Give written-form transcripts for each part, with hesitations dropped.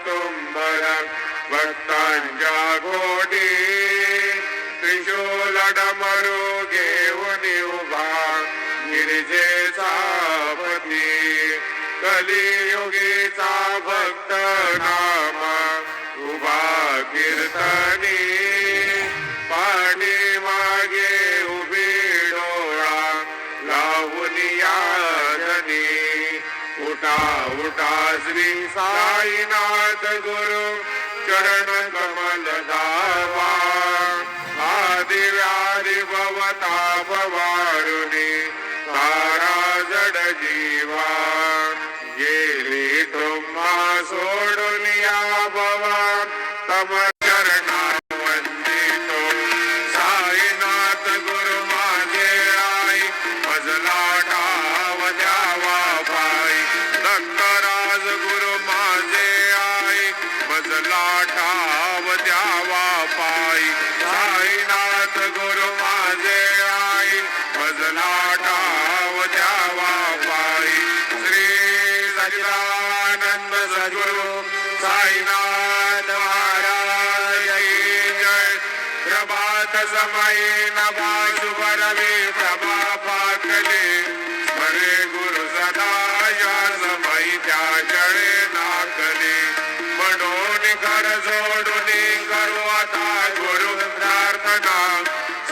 तुंबर भक्तांच्या कोटी त्रिशूल डमरू घेऊन उभा गिरिजेचा पती कलियुगीचा भक्त नाम उभा कीर्तनी पाणी मागे उभी डोळा लावून यादनी उठा उठा श्री साईनाथ गुरु चरण कमल दावा आदि व्याधी भवताप वारुणी तारा जड जीवा गेली तुम्हा सोडून या भवा तम चरणा वंदितो साईनाथ गुरु माझे आई मजला ठाव द्यावा पाई दत्तराज गुरु माझे आई मजला ठाव द्यावा पाई साईनाथ गुरु माझे आई मजला ठाव द्यावा पाई श्री सच्चिदानंद सद्गुरु साईनाथ महाराज की जय प्रभात समयी नभा शुभरवी प्रभा पाकले स्मरे गुरु सदा या समयी त्या जळे नाकले म्हणून कर जोडून करू आता गुरु प्रार्थना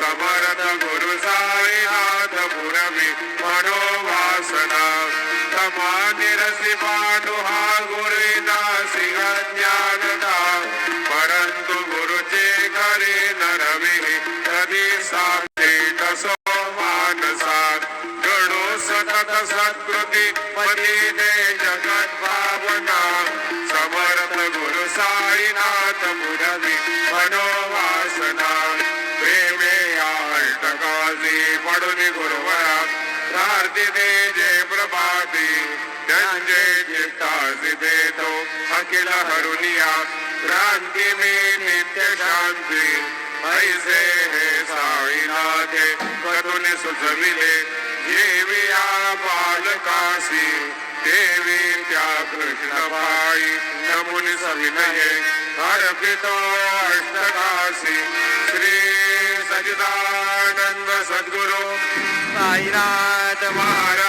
समर्थ गुरु साईनाथ पुरवी मनोवासना तमा निरसी पांडु हा गुरुना सिंह ज्ञानदा परंतु गुरुचे करे नरवी कधी साधे तसो मानसा गणो सतत सत्कृती पती दे जगत भावना समर्थ गुरु साईनाथ पुरवी मनोवासना प्रेमे आष्टकाजी पडून गुरुवरा प्रार्थिते जे प्रभाती त्यांचे चित्तासी देतो अखिल हरुनिया क्रांती मी नित्य शांती ऐसे हे साईनाथे करुणे सुचविले जेविया बालकासी देवी त्या कृष्ण पायी नमुनी सविनये अर्पितो अष्टकासी श्री सच्चिदानंद सद्गुरु साईनाथ महाराज